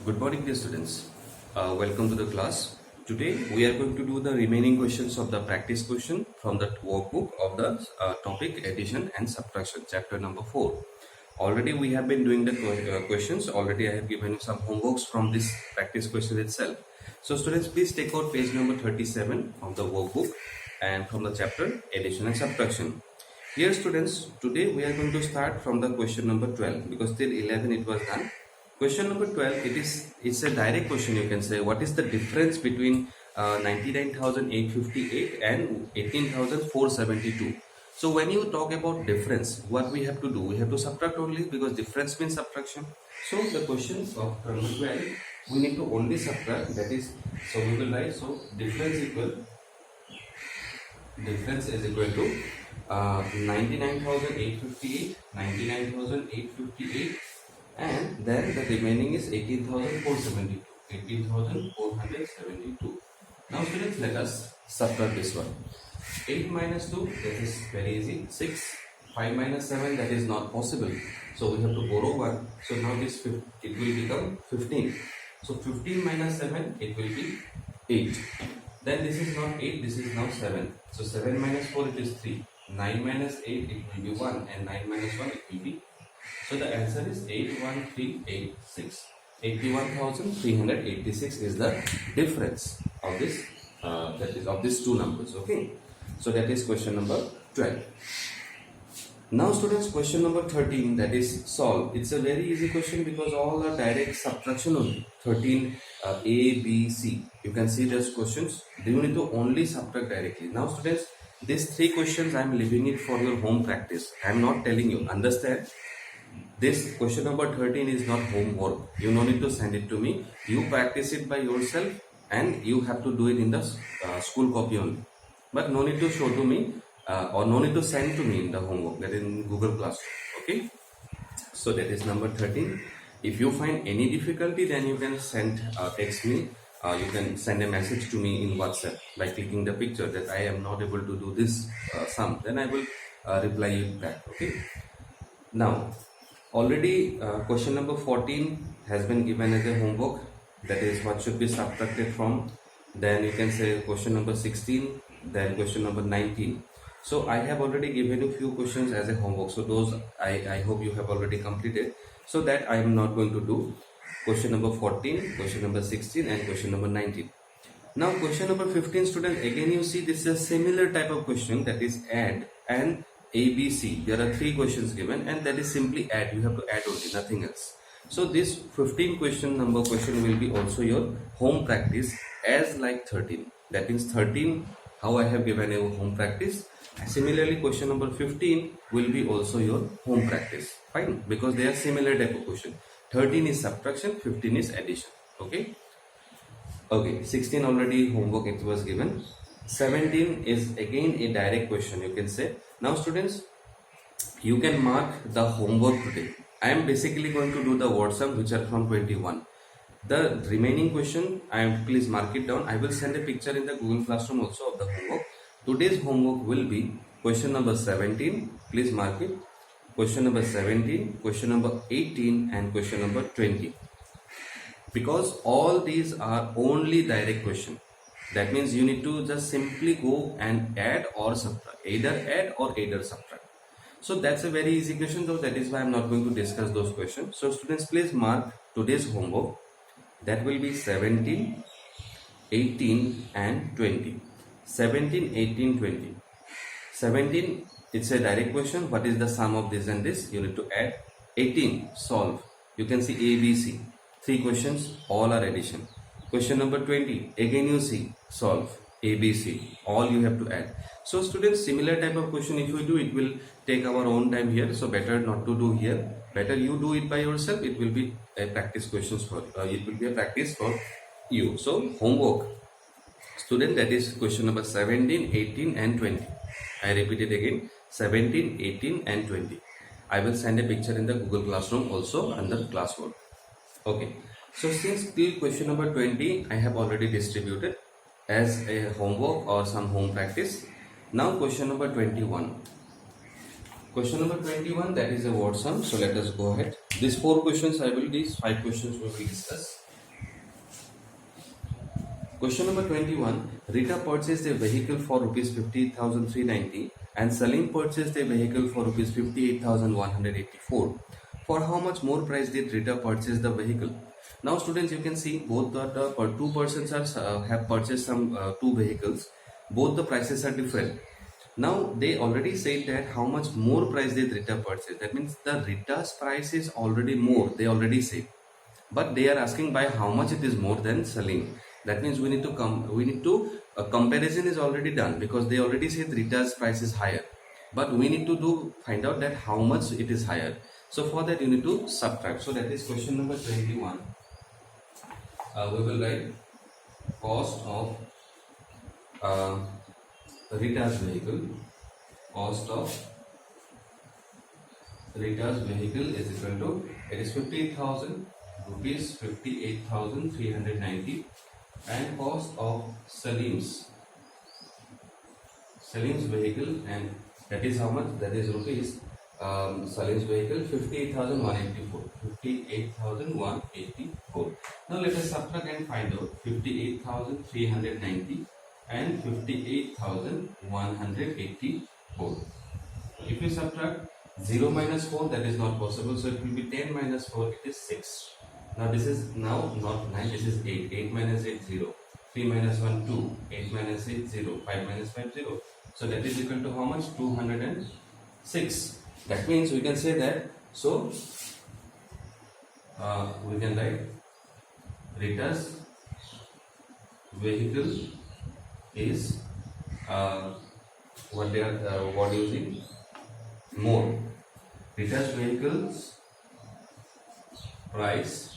Good morning, dear students. Welcome to the class. Today we are going to do the remaining questions of the practice question from the workbook of the topic addition and subtraction, chapter number 4. Already we have been doing the questions. Already I have given you some homeworks from this practice question itself. So students, please take out page number 37 of the workbook and from the chapter addition and subtraction. Here students, today we are going to start from the question number 12 because till 11 it was done. Question number 12, it's a direct question, you can say. What is the difference between 99,858 and 18,472? So when you talk about difference, what we have to do? We have to subtract only because difference means subtraction. So the question of number 12, we need to only subtract, that is, so we will write, so difference is equal to 99,858, and then the remaining is 18,472. Now students, let us subtract this one. 8 minus 2, that is very easy. 6. 5 minus 7, that is not possible. So we have to borrow 1. So now it will become 15. So 15 minus 7, it will be 8. Then this is not 8, this is now 7. So 7 minus 4, it is 3. 9 minus 8, it will be 1. And 9 minus 1, it will be. So the answer is 81386. 81,386 is the difference of this, that is of these two numbers. Okay. So that is question number 12. Now students, question number 13, that is solve. It's a very easy question because all are direct subtraction only. 13 A, B, C. You can see those questions. You need to only subtract directly. Now students, these three questions I am leaving it for your home practice. I am not telling you. Understand? This question number 13 is not homework. You no need to send it to me. You practice it by yourself and you have to do it in the school copy only. But no need to show to me or no need to send to me in the homework, that is in Google Classroom. Okay. So that is number 13. If you find any difficulty, then you can text me. You can send a message to me in WhatsApp by clicking the picture that I am not able to do this sum. Then I will reply you back. Okay. Now, already question number 14 has been given as a homework, that is what should be subtracted from. Then you can say question number 16, then question number 19. So I have already given you few questions as a homework, so those I hope you have already completed, so that I am not going to do question number 14, question number 16 and question number 19. Now question number 15 students, again you see this is a similar type of question, that is add and ABC. There are three questions given and that is simply add. You have to add only, nothing else. So this 15 question will be also your home practice as like 13. That means 13, how I have given a home practice. Similarly, question number 15 will be also your home practice. Fine, because they are similar type of question. 13 is subtraction, 15 is addition. Okay. Okay, 16 already homework it was given. 17 is again a direct question, you can say. Now students, you can mark the homework today. I am basically going to do the word sum which are from 21. The remaining question, please mark it down. I will send a picture in the Google Classroom also of the homework. Today's homework will be question number 17. Please mark it. Question number 17, question number 18 and question number 20. Because all these are only direct question. That means you need to just simply go and add or subtract. Either add or either subtract. So that's a very easy question though. That is why I am not going to discuss those questions. So students, please mark today's homework. That will be 17, 18 and 20. 17, 18, 20. 17, it's a direct question. What is the sum of this and this? You need to add. 18, solve. You can see A, B, C. Three questions, all are addition. Question number 20, again you see, solve. A, B, C. All you have to add. So students, similar type of question if we do, it will take our own time here. So better not to do here. Better you do it by yourself. It will be a practice questions for it will be a practice for you. So homework. Student, that is question number 17, 18 and 20. I repeat it again. 17, 18 and 20. I will send a picture in the Google Classroom also under classwork. Okay. So since till question number 20 I have already distributed as a homework or some home practice. Now question number 21. Question number 21, that is a word sum. So let us go ahead. These 4 questions these 5 questions will be discussed. Question number 21. Rita purchased a vehicle for rupees 50,390 and Salim purchased a vehicle for rupees 58,184. For how much more price did Rita purchase the vehicle? Now students, you can see both the two persons have purchased some two vehicles. Both the prices are different. Now they already said that how much more price did Rita purchase. That means the Rita's price is already more. They already said, but they are asking by how much it is more than Salim. That means we need to a comparison is already done because they already said Rita's price is higher, but we need to find out that how much it is higher. So for that you need to subtract. So that is question number 21. We will write cost of Rita's vehicle. Cost of Rita's vehicle is equal to, it is 50,000 rupees, 58,390, and cost of Salim's vehicle, and that is how much? That is rupees. Salim's vehicle 58,184. 58,184. Now let us subtract and find out 58,390 and 58,184. If you subtract 0 minus 4, that is not possible, so it will be 10 minus 4, it is 6. Now this is now not 9, this is 8. 8 minus 8, 0. 3 minus 1, 2. 8 minus 8, 0. 5 minus 5, 0. So that is equal to how much? 206. That means we can say that, so we can write Rita's vehicle is what using more. Rita's vehicle's price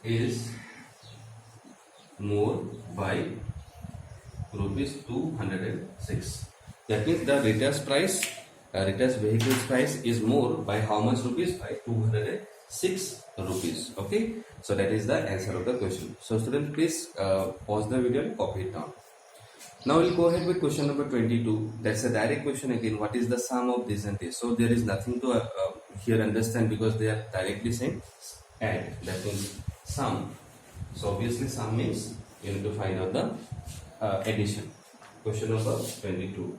is more by rupees 206. That means the Rita's vehicle's price is more by how much rupees? By 206 rupees. Okay, so that is the answer of the question. So students, please pause the video and copy it down. Now we'll go ahead with question number 22. That's a direct question again. What is the sum of this and this? So there is nothing to here understand because they are directly saying add. That means sum. So obviously sum means you need to find out the addition. Question number 22.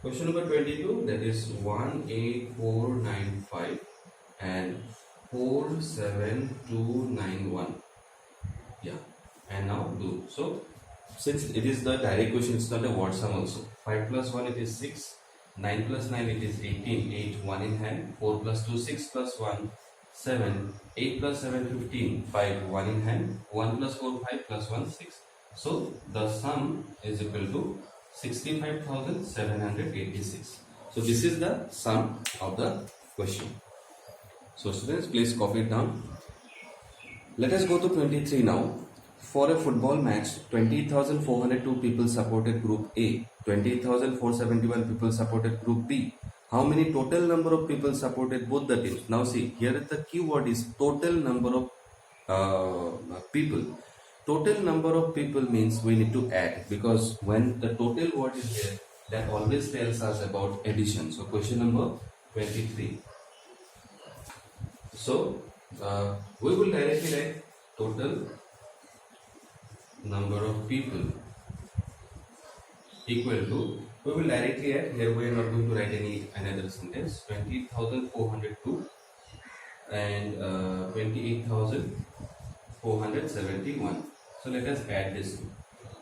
Question number 22, that is 18495 and 47291. Yeah, and now do. So since it is the direct question, it's not a word sum also. 5 plus 1, it is 6. 9 plus 9, it is 18. 8, 1 in hand. 4 plus 2, 6 plus 1, 7. 8 plus 7, 15. 5, 1 in hand. 1 plus 4, 5 plus 1, 6. So the sum is equal to 65,786. So this is the sum of the question. So students, please copy it down. Let us go to 23 now. For a football match, 20,402 people supported group A, 20,471 people supported group B. How many total number of people supported both the teams? Now see, here the keyword is total number of people. Total number of people means we need to add, because when the total word is there, that always tells us about addition. So question number 23. So we will directly write total number of people equal to, we will directly add, here we are not going to write any another sentence, 20,402 and 28,471. So let us add this.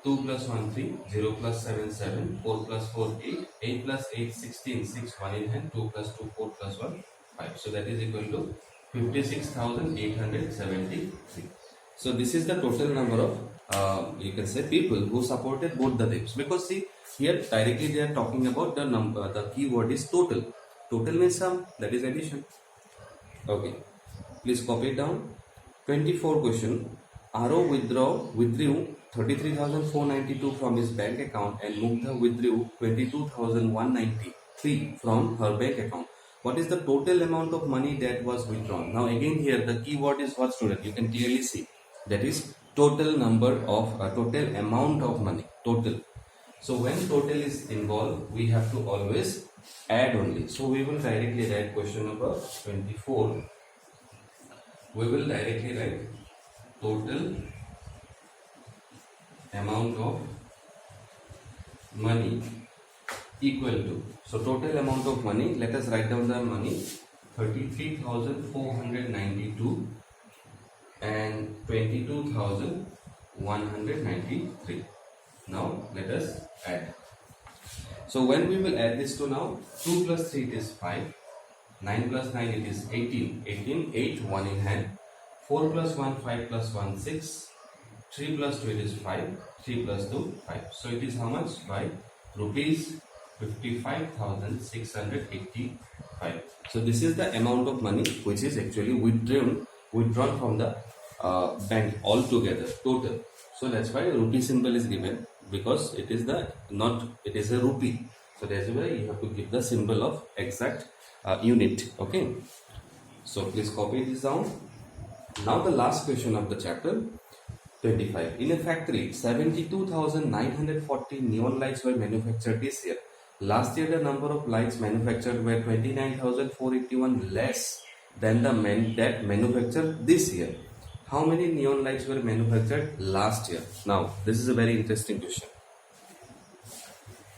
2 plus 1 3, 0 plus 7 7, 4 plus 4 8, 8 plus 8 16, 6 1 in hand, 2 plus 2 4 plus 1 5. So that is equal to 56,873. So this is the total number of you can say people who supported both the teams, because see here directly they are talking about the number. The keyword is total. Total means sum, that is addition. Okay, please copy it down. 24 question. Aro withdrew 33,492 from his bank account and Mugdha withdrew 22,193 from her bank account. What is the total amount of money that was withdrawn? Now again here the keyword is what, student? You can clearly see that is total number of total amount of money, total. So when total is involved, we have to always add only. So we will directly write question number 24. We will directly write total amount of money equal to, so total amount of money, let us write down the money, 33,492 and 22,193. Now let us add. So when we will add this to now, 2 plus 3 it is 5, 9 plus 9 it is 18, 8, 1 in hand, 4 plus 1, 5 plus 1, 6, 3 plus 2 it is 5, 3 plus 2, 5. So it is how much? By rupees 55,685. So this is the amount of money which is actually withdrawn from the bank altogether, total. So that's why rupee symbol is given, because it is it is a rupee. So that's why you have to give the symbol of exact unit. Okay. So please copy this down. Now the last question of the chapter 25. In a factory, 72,940 neon lights were manufactured this year. Last year, the number of lights manufactured were 29,481 less than that manufactured this year. How many neon lights were manufactured last year? Now, this is a very interesting question.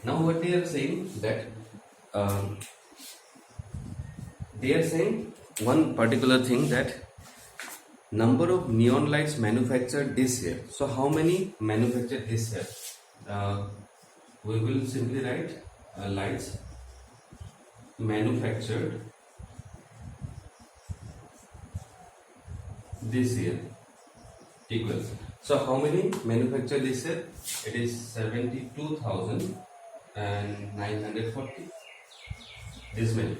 Now, what they are saying that they are saying one particular thing, that number of neon lights manufactured this year. So, how many manufactured this year? We will simply write lights manufactured this year equals. So how many manufactured this year? It is 72,940. This many.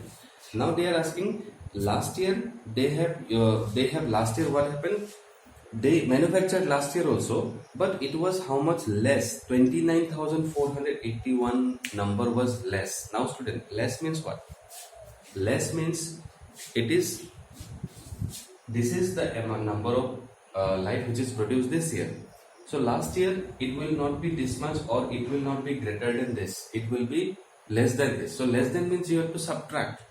Now they are asking, last year they have last year what happened? They manufactured last year also, but it was how much less? 29,481 number was less. Now student, less means what? Less means this is the number of light which is produced this year. So last year it will not be this much, or it will not be greater than this. It will be less than this. So less than means you have to subtract.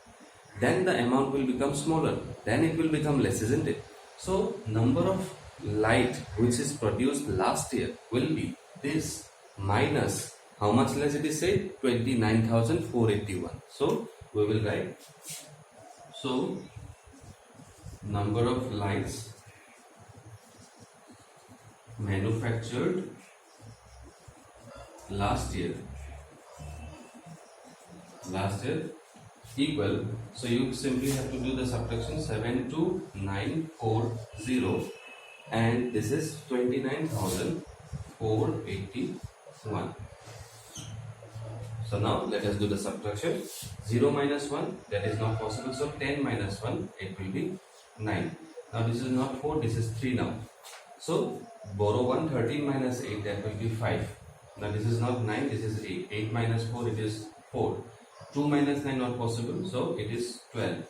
Then the amount will become smaller. Then it will become less, isn't it? So number of light which is produced last year will be this minus how much less it is said? 29,481. So we will write, so number of lights manufactured last year equal, so you simply have to do the subtraction, 72940 and this is 29,481. So now let us do the subtraction. 0 minus 1, that is not possible, so 10 minus 1, it will be 9. Now this is not 4, this is 3 now. So borrow 1, 13 minus 8, that will be 5. Now this is not 9, this is 8. 8 minus 4, it is 4. 2 minus 9 not possible, so it is 12.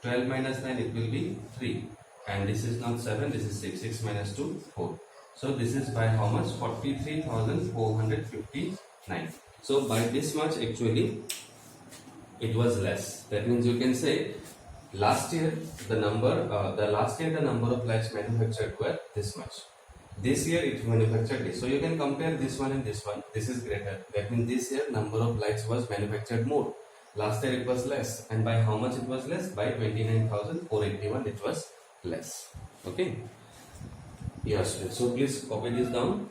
12 minus 9, it will be 3. And this is not 7, this is 6. 6 minus 2, 4. So this is by how much? 43,459. So by this much actually it was less. That means you can say last year the number of lights manufactured were this much. This year it manufactured this. So you can compare this one and this one. This is greater. That means this year number of lights was manufactured more. Last year it was less. And by how much it was less? By 29,481 it was less. Okay. Yes. So please copy this down.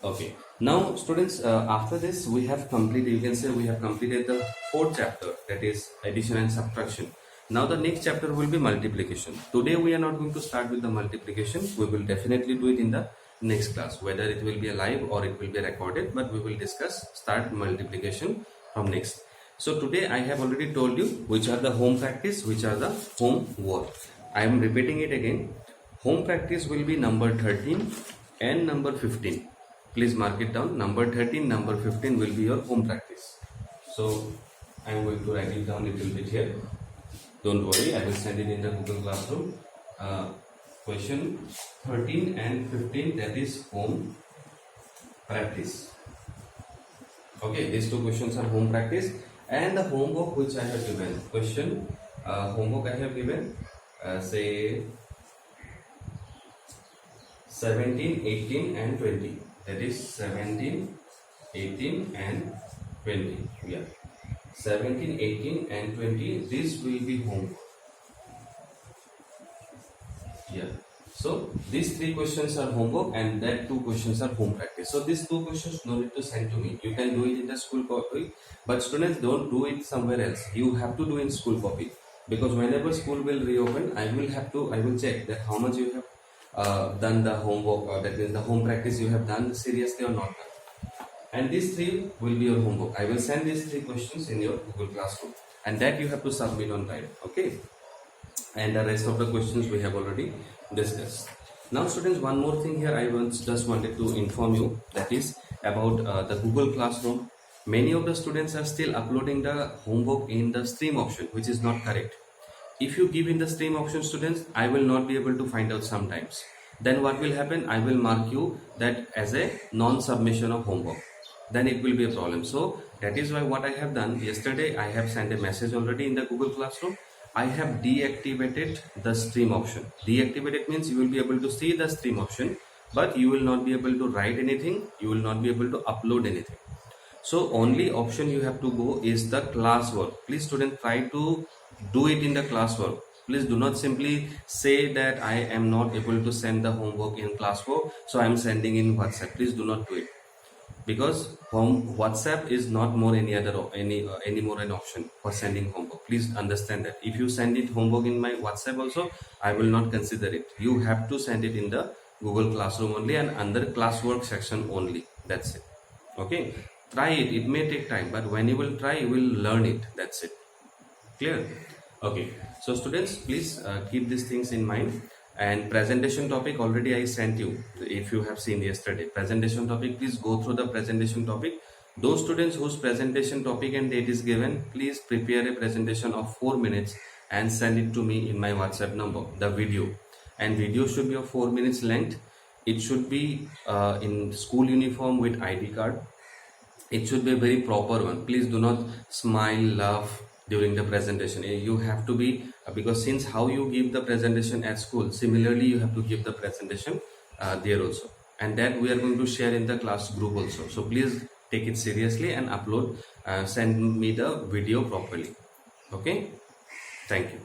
Okay. Now students, after this we have completed, you can say we have completed the 4th chapter, that is addition and subtraction. Now the next chapter will be multiplication. Today we are not going to start with the multiplication. We will definitely do it in the next class, whether it will be a live or it will be recorded, but we will start multiplication from next. So today I have already told you which are the home practice, which are the home work. I am repeating it again. Home practice will be number 13 and number 15. Please mark it down. Number 13, number 15 will be your home practice. So I am going to write it down a little bit here. Don't worry, I will send it in the Google Classroom. Question 13 and 15, that is home practice. Okay, these two questions are home practice. And the homework which I have given. Homework I have given, say 17, 18 and 20. That is 17, 18 and 20. Yeah. 17, 18 and 20. This will be homework. Yeah. So these 3 questions are homework and that 2 questions are home practice. So these 2 questions no need to send to me. You can do it in the school copy, but students don't do it somewhere else. You have to do in school copy, because whenever school will reopen, I will check that how much you have done the homework, or that means the home practice you have done seriously or not done. And these 3 will be your homework. I will send these 3 questions in your Google Classroom, and that you have to submit on time. Okay. And the rest of the questions we have already discussed. Now students, one more thing here I just wanted to inform you, that is about the Google Classroom. Many of the students are still uploading the homework in the stream option, which is not correct. If you give in the stream option, students, I will not be able to find out sometimes. Then what will happen? I will mark you that as a non-submission of homework. Then it will be a problem. So that is why what I have done yesterday, I have sent a message already in the Google Classroom. I have deactivated the stream option. Deactivated means you will be able to see the stream option, but you will not be able to write anything. You will not be able to upload anything. So only option you have to go is the classwork. Please students, try to do it in the classwork. Please do not simply say that I am not able to send the homework in classwork, so I am sending in WhatsApp. Please do not do it, because WhatsApp is not more any more an option for sending homework. Please understand that. If you send it homework in my WhatsApp also, I will not consider it. You have to send it in the Google Classroom only and under classwork section only. That's it. Okay. Try it. It may take time, but when you will try, you will learn it. That's it. Clear? Okay. So students, please keep these things in mind. And presentation topic already I sent you. If you have seen yesterday, presentation topic, please go through the presentation topic. Those students whose presentation topic and date is given, please prepare a presentation of 4 minutes and send it to me in my WhatsApp number, the video. And video should be of 4 minutes length. It should be in school uniform with ID card. It should be a very proper one. Please do not smile, laugh during the presentation. You have to be, because since how you give the presentation at school, similarly you have to give the presentation there also, and that we are going to share in the class group also. So please take it seriously and upload, send me the video properly. Okay, thank you.